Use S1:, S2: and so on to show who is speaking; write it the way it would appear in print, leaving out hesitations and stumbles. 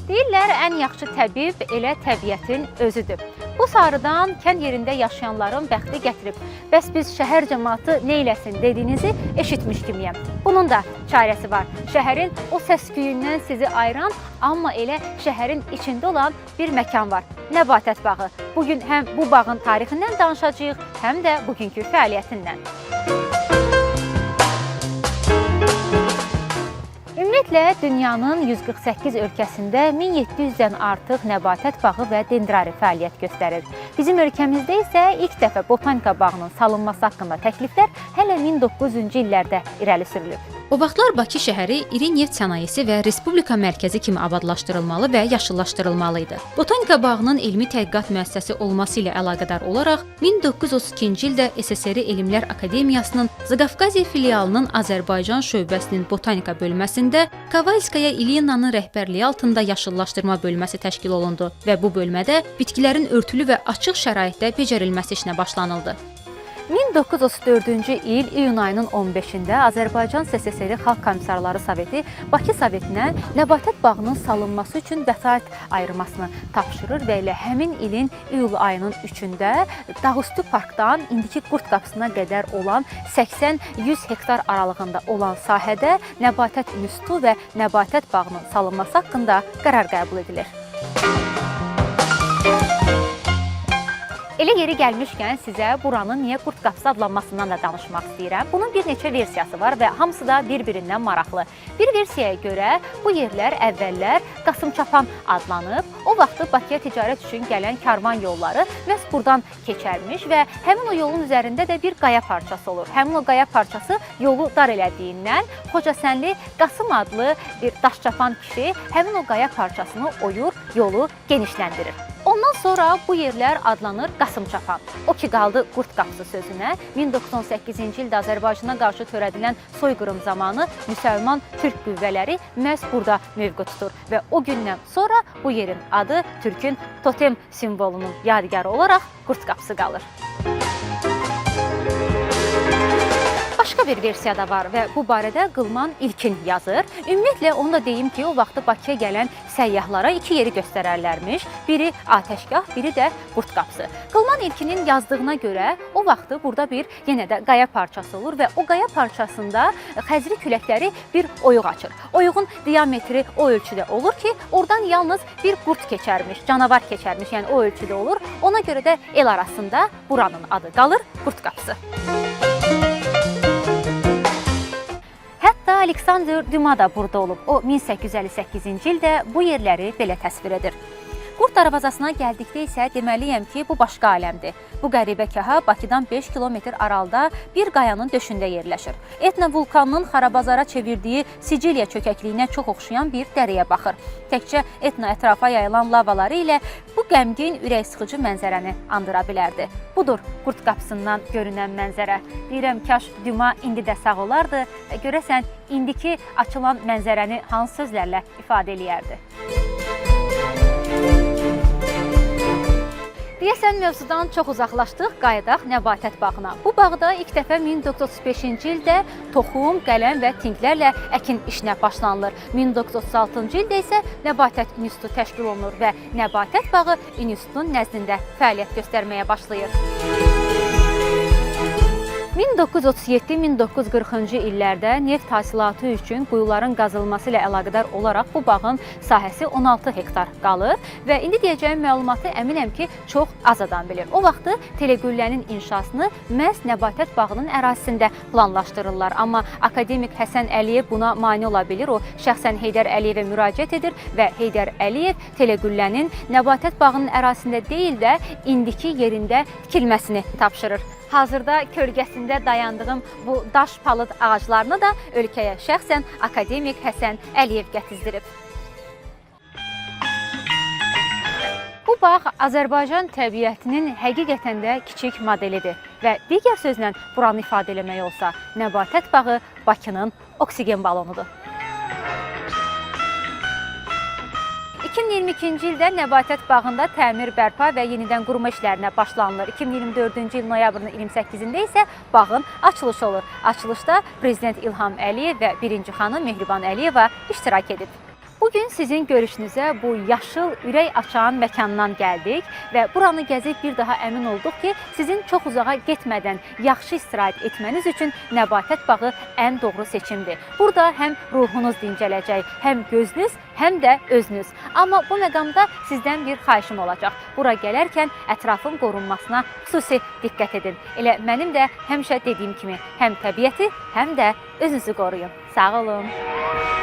S1: Deyirlər, ən yaxşı təbib elə təbiətin özüdür. Bu sarıdan kənd yerində yaşayanların bəxti gətirib. Bəs biz şəhər cəmaatı neyləsin dediyinizi eşitmiş kimiyəm. Bunun da çarəsi var. Şəhərin o səs-küyündən sizi ayıran, amma elə şəhərin içində olan bir məkan var. Nəbatət bağı. Bugün həm bu bağın tarixindən danışacağıq, həm də bugünkü fəaliyyətindən. Ümumiyyətlə, dünyanın 148 ölkəsində 1700-dən artıq nəbatət bağı və dendrari fəaliyyət göstərir. Bizim ölkəmizdə isə ilk dəfə botanika bağının salınması haqqında təkliflər hələ 1900-cü illərdə irəli sürülüb.
S2: O vaxtlar Bakı şəhəri iri neft sənayesi və respublika mərkəzi kimi abadlaşdırılmalı və yaşıllaşdırılmalı idi. Botanika bağının elmi tədqiqat müəssisəsi olması ilə əlaqədar olaraq 1932-ci ildə SSRİ Elmlər Akademiyasının Zaqafqaziya filialının Azərbaycan şöbəsinin botanika bölməsində Kavalskaya İlinanın rəhbərliyi altında yaşıllaşdırma bölməsi təşkil olundu və bu bölmədə bitkilərin örtülü və açıq şəraitdə becərilməsi işinə başlanıldı.
S1: 1934-cü il iyun ayının 15-də Azərbaycan SSRİ Xalq Komissarları Soveti Bakı Sovetinə nəbatət bağının salınması üçün vəsait ayırmasını tapşırır və elə həmin ilin iyul ayının 3-də Dağüstü parkdan indiki Qurd qapısına qədər olan 80-100 hektar aralığında olan sahədə Nəbatət İnstitutu və Nəbatət bağının salınması haqqında qərar qəbul edilir. Elə yeri gəlmişkən sizə buranın niyə Qurd qapısı adlanmasından da danışmaq istəyirəm. Bunun bir neçə versiyası var və hamısı da bir-birindən maraqlı. Bir versiyaya görə bu yerlər əvvəllər Qasımçapan adlanıb. O vaxtı Bakıya ticarət üçün gələn karvan yolları məhz buradan keçərmiş və həmin o yolun üzərində də bir qaya parçası olur. Həmin o qaya parçası yolu dar elədiyindən Xocasənli Qasım adlı bir daşçapan kişi həmin o qaya parçasını oyur, yolu genişləndirir. Ondan sonra bu yerlər adlanır Qasımçapan. O ki qaldı Qurd qapısı sözünə. 1918-ci ildə Azərbaycana qarşı törədilən soyqırım zamanı müsəlman türk qüvvələri məhz burada mövqe tutur və o gündən sonra bu yerin adı Türkün totem simvolunun yadigarı olaraq Qurd qapısı qalır. Başqa bir versiya da var və bu barədə Qılman İlkin yazır. Ümumiyyətlə, onu da deyim ki, o vaxtı Bakıya gələn səyyahlara iki yeri göstərərlərmiş. Biri Atəşgah, biri də Qurd qapısı. Qılman İlkinin yazdığına görə o vaxtı burada bir yenə də qaya parçası olur və o qaya parçasında xəzri küləkləri bir oyuq açır. Oyuğun diametri o ölçüdə olur ki, oradan yalnız bir qurd keçərmiş, canavar keçərmiş, yəni o ölçüdə olur. Ona görə də el arasında buranın adı qalır Qurd qapısı. Hətta Aleksandr Düma da burada olub. O 1858-ci ildə bu yerləri belə təsvir edir. Qurd darvazasına gəldikdə isə deməliyəm ki, bu başqa aləmdir. Bu qəribə kaha Bakıdan 5 kilometr aralıda bir qayanın döşündə yerləşir. Etna vulkanının xarabazara çevirdiyi Siciliya çökəkliyinə çox oxşayan bir dərəyə baxır. Təkcə Etna ətrafa yayılan lavaları ilə bu qəmgin, ürək sıxıcı mənzərəni andıra bilərdi. Budur Qurd qapısından görünən mənzərə. Deyirəm, kaş Düma indi də sağ olardı. Görəsən, indiki açılan mənzərəni hansı sözlərlə ifadə eləyərdi? Deyəsən, mövzudan çox uzaqlaşdıq, qayıdaq Nəbatət bağına. Bu bağda ilk dəfə 1935-ci ildə toxum, qələm və tinglərlə əkin işinə başlanılır. 1936-cı ildə isə Nəbatət İnstitutu təşkil olunur və Nəbatət bağı İnstitutun nəzdində fəaliyyət göstərməyə başlayır. 1937-1940-cı illərdə neft hasilatı üçün quyuların qazılması ilə əlaqədar olaraq bu bağın sahəsi 16 hektar qalır və indi deyəcəyim məlumatı əminəm ki, çox az adam bilir. O vaxtı Teleqüllənin inşasını məhz Nəbatət bağının ərazisində planlaşdırırlar. Amma akademik Həsən Əliyev buna mane ola bilir. O şəxsən Heydər Əliyevə müraciət edir və Heydər Əliyev Teleqüllənin Nəbatət bağının ərazisində deyil də indiki yerində tikilməsini tapşırır. Hazırda kölgəsində dayandığım bu daş palıd ağaclarını da ölkəyə şəxsən akademik Həsən Əliyev gətizdirib. Bu bağ Azərbaycan təbiətinin həqiqətən də kiçik modelidir və digər sözlə buranı ifadə eləmək olsa, Nəbatət bağı Bakının oksigen balonudur. 2022-ci ildə Nəbatət bağında təmir, bərpa və yenidən qurma işlərinə başlanılır. 2024-cü il noyabrın 28-də isə bağın açılışı olur. Açılışda Prezident İlham Əliyev və birinci xanım Mehriban Əliyeva iştirak edib. Bu Bugün sizin görüşünüzə bu yaşıl, ürək açan məkandan gəldik və buranı gəzib bir daha əmin olduq ki, sizin çox uzağa getmədən yaxşı istirahət etməniz üçün Nəbatət bağı ən doğru seçimdir. Burada həm ruhunuz dincələcək, həm gözünüz, həm də özünüz. Amma bu məqamda sizdən bir xahişim olacaq. Bura gələrkən ətrafın qorunmasına xüsusi diqqət edin. Elə mənim də həmişə dediyim kimi həm təbiəti, həm də özünüzü qoruyun. Sağ olun.